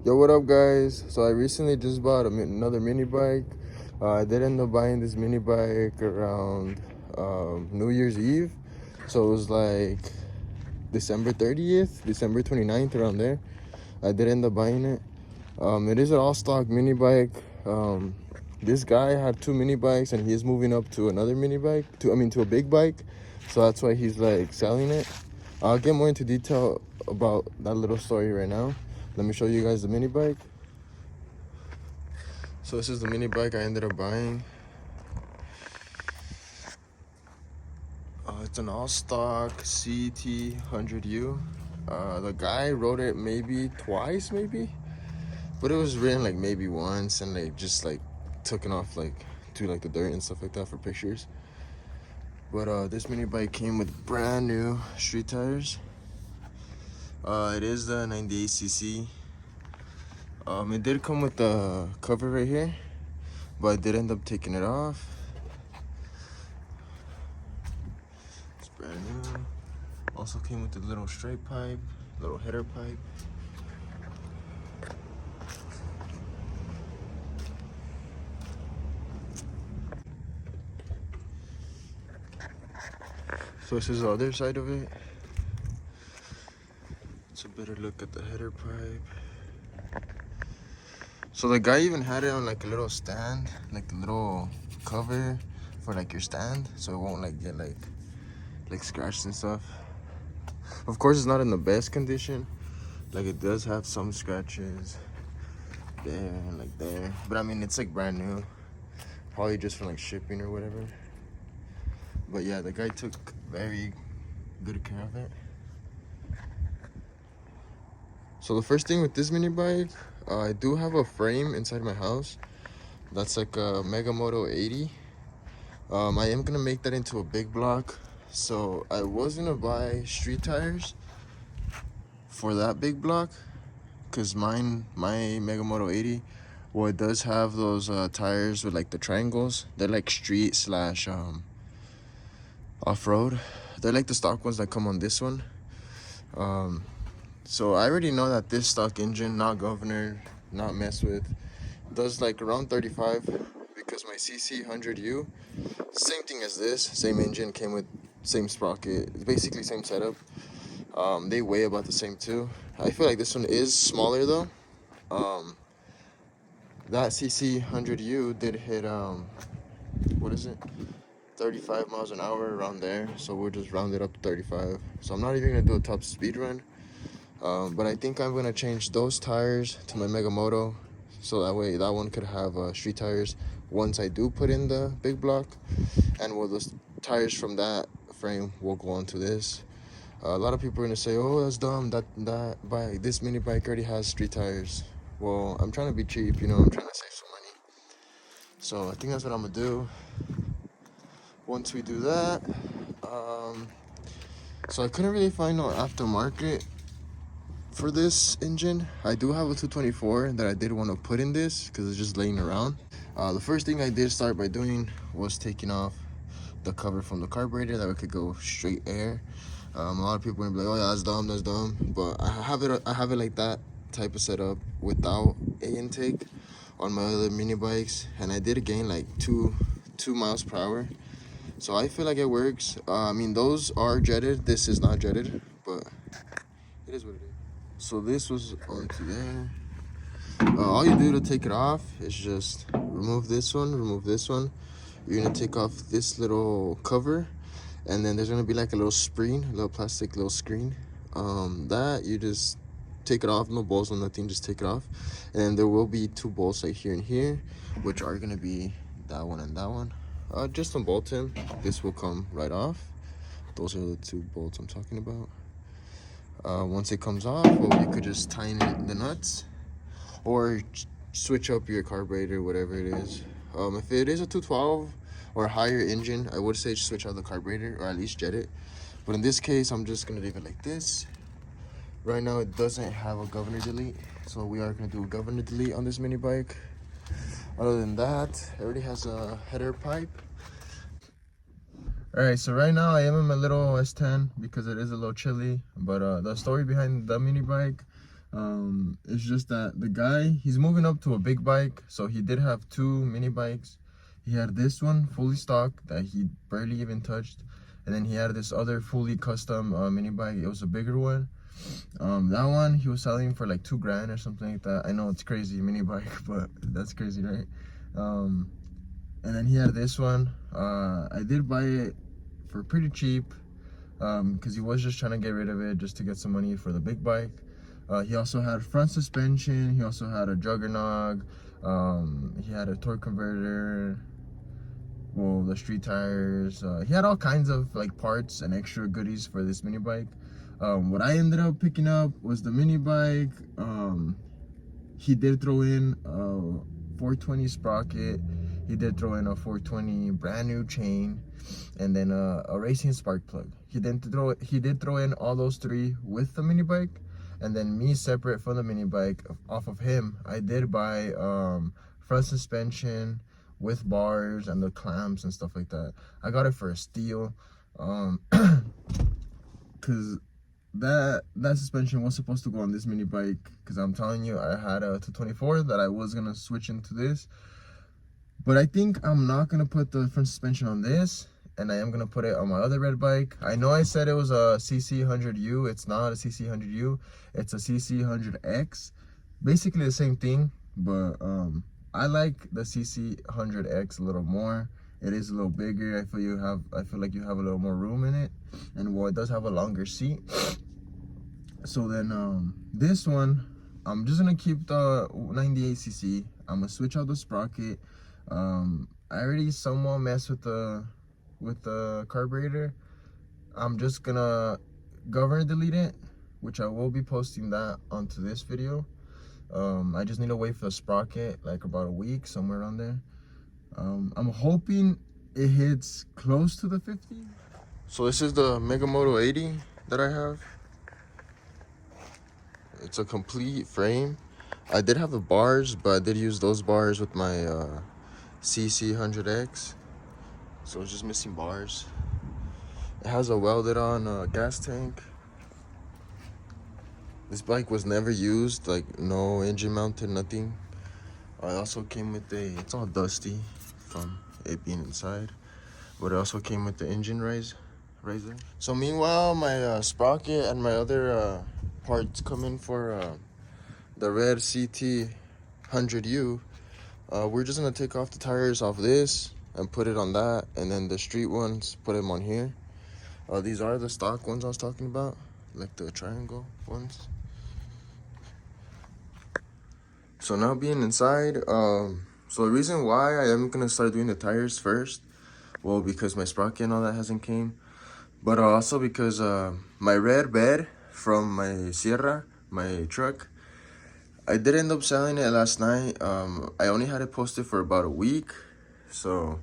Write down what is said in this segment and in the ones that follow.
Yo, what up, guys? So I recently just bought another mini bike. I did end up buying this mini bike around New Year's Eve. So it was like December 30th, December 29th, around there. I did end up buying it. It is an all-stock mini bike. This guy had two mini bikes and he's moving up to another mini bike, to a big bike. So that's why he's like selling it. I'll get more into detail about that little story right now. Let me show you guys the mini bike. So this is the mini bike I ended up buying. It's an all-stock CT 100U. The guy wrote it maybe twice, but it was written like maybe once, and they just like took it off like to like the dirt and stuff like that for pictures. But this mini bike came with brand new street tires. It is the 98cc. It did come with the cover right here, but I did end up taking it off. It's brand new. Also came with the little straight pipe, little header pipe. So this is the other side of it. It's a better look at the header pipe. So the guy even had it on like a little stand, like the little cover for like your stand, so it won't like get like scratched and stuff. Of course, it's not in the best condition. Like it does have some scratches there and like there, but I mean it's like brand new, probably just for like shipping or whatever. But yeah, the guy took very good care of it. So the first thing with this mini bike, I do have a frame inside my house. That's like a Megamoto 80. I am gonna make that into a big block. So I was gonna buy street tires for that big block, cause my Megamoto 80, well, it does have those tires with like the triangles. They're like street slash off-road. They're like the stock ones that come on this one. So I already know that this stock engine, not governor, not messed with, does like around 35, because my CC 100U, same thing as this, same engine, came with same sprocket, it's basically same setup. They weigh about the same too. I feel like this one is smaller though. That CC 100U did hit what is it, 35 miles an hour around there, so we'll just round it up to 35. So I'm not even gonna do a top speed run. But I think I'm gonna change those tires to my Megamoto, so that way that one could have street tires once I do put in the big block, and well, the tires from that frame will go onto this. A lot of people are gonna say, "Oh, that's dumb. That bike, this mini bike already has street tires." Well, I'm trying to be cheap, you know. I'm trying to save some money, so I think that's what I'm gonna do. Once we do that, so I couldn't really find no aftermarket for this engine. I do have a 224 that I did want to put in this because it's just laying around. The first thing I did start by doing was taking off the cover from the carburetor that we could go straight air. A lot of people are gonna be like, "Oh yeah, that's dumb," but I have it like that type of setup without a intake on my other mini bikes, and I did gain like two miles per hour. So I feel like it works. I mean, those are jetted. This is not jetted, but it is what it is. So this was onto there. All you do to take it off is just remove this one. You're gonna take off this little cover, and then there's gonna be like a little screen, a little plastic little screen. That you just take it off, no bolts, no nothing, just take it off. And then there will be two bolts like here and here, which are gonna be that one and that one. Just unbolt them. This will come right off. Those are the two bolts I'm talking about. Once it comes off, well, you could just tighten the nuts or switch up your carburetor, whatever it is. If it is a 212 or higher engine, I would say switch out the carburetor or at least jet it. But in this case, I'm just gonna leave it like this. Right now, it doesn't have a governor delete, so we are gonna do a governor delete on this mini bike. Other than that, it already has a header pipe. Alright, so right now I am in my little S10 because it is a little chilly. But the story behind the mini bike, It's just that the guy, he's moving up to a big bike, so he did have two mini bikes. He had this one fully stock that he barely even touched, and then he had this other fully custom mini bike. It was a bigger one. That one he was selling for like $2,000 or something like that. I know it's crazy, mini bike, but that's crazy, right? And then he had this one. I did buy it for pretty cheap, because he was just trying to get rid of it just to get some money for the big bike. He also had front suspension. He also had a juggernog. He had a torque converter. Well, the street tires. He had all kinds of like parts and extra goodies for this mini bike. What I ended up picking up was the mini bike. He did throw in a 420 sprocket. He did throw in a 420 brand new chain, and then a racing spark plug. He did throw in all those three with the mini bike, and then me separate from the mini bike off of him. I did buy front suspension with bars and the clamps and stuff like that. I got it for a steal, cause that suspension was supposed to go on this mini bike. Cause I'm telling you, I had a 224 that I was gonna switch into this. But I think I'm not gonna put the front suspension on this, and I am gonna put it on my other red bike. I know I said it was a CC100U. It's not a CC100U. It's a CC100X. Basically the same thing, but I like the CC100X a little more. It is a little bigger. I feel like you have a little more room in it, and well, it does have a longer seat. So then this one, I'm just gonna keep the 98cc. I'm gonna switch out the sprocket. I already somewhat messed with the carburetor. I'm just gonna governor delete it, which I will be posting that onto this video. I just need to wait for the sprocket, like about a week, somewhere around there. I'm hoping it hits close to the 50. So this is the Megamoto 80 that I have. It's a complete frame. I did have the bars, but I did use those bars with my CC100X, so it's just missing bars. It has a welded on gas tank. This bike was never used, like no engine mounted, nothing. I also came with it's all dusty from it being inside, but it also came with the engine riser. So meanwhile, my sprocket and my other parts come in for the red CT100U. We're just gonna take off the tires off this and put it on that, and then the street ones, put them on here. These are the stock ones I was talking about, like the triangle ones. So now being inside, so the reason why I am gonna start doing the tires first, well, because my sprocket and all that hasn't came, but also because my red bed from my Sierra, my truck, I did end up selling it last night. I only had it posted for about a week, so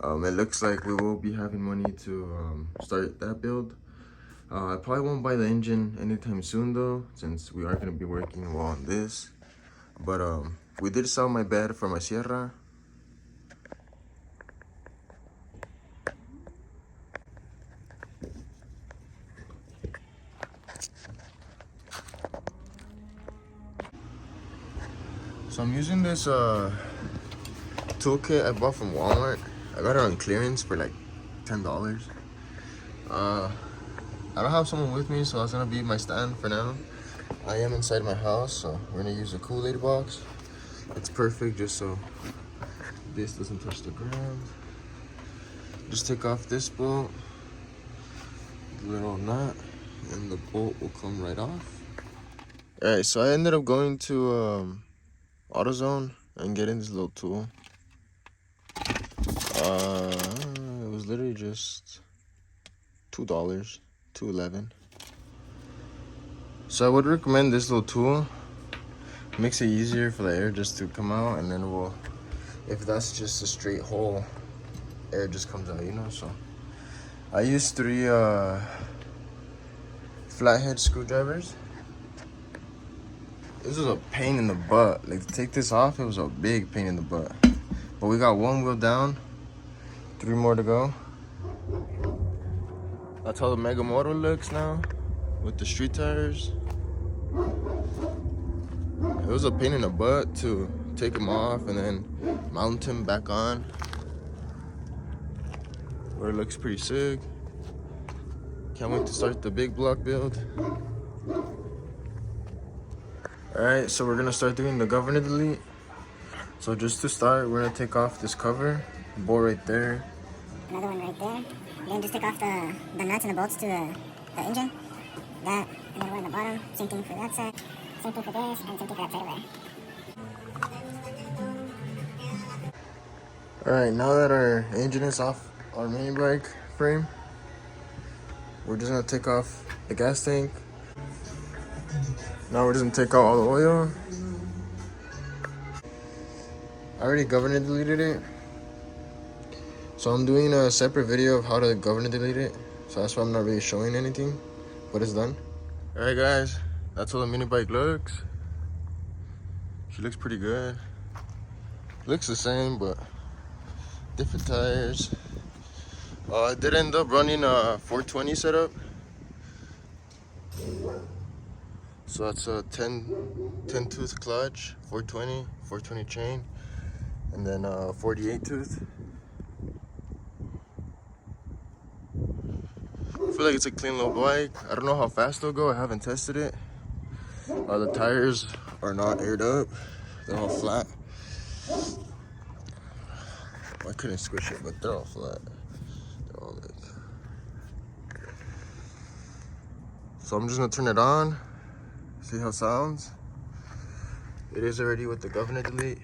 it looks like we will be having money to start that build. I probably won't buy the engine anytime soon though, since we are going to be working well on this. But we did sell my bed for my Sierra. So I'm using this toolkit I bought from Walmart. I got it on clearance for like $10. I don't have someone with me, so that's gonna be my stand for now. I am inside my house, so we're gonna use a Kool-Aid box. It's perfect just so this doesn't touch the ground. Just take off this bolt, the little nut, and the bolt will come right off. Alright, so I ended up going to AutoZone and getting this little tool. It was literally just $2, $2.11. So I would recommend this little tool. It makes it easier for the air just to come out, and then if that's just a straight hole, air just comes out, you know. So I used 3 flathead screwdrivers. This was a pain in the butt. Like, to take this off, it was a big pain in the butt. But we got 1 wheel down, 3 more to go. That's how the Megamoto looks now with the street tires. it was a pain in the butt to take them off and then mount them back on. But it looks pretty sick. Can't wait to start the big block build. Alright, so we're gonna start doing the governor delete. So just to start, we're gonna take off this cover, bore right there. Another one right there. Then just take off the nuts and the bolts to the engine. That, another one on the bottom. Same thing for that side. Same thing for this, and same thing for that side over there. Alright, now that our engine is off our mini bike frame, we're just gonna take off the gas tank. Now we're just gonna take out all the oil. I already governor deleted it. So I'm doing a separate video of how to governor delete it. So that's why I'm not really showing anything, but it's done. Alright guys, that's how the mini bike looks. She looks pretty good. Looks the same, but different tires. I did end up running a 420 setup. So that's a 10 tooth clutch, 420 chain, and then 48 tooth. I feel like it's a clean little bike. I don't know how fast it'll go. I haven't tested it. The tires are not aired up. They're all flat. I couldn't squish it, but they're all flat. They're all like... So I'm just gonna turn it on. See how it sounds. It is already with the governor delete.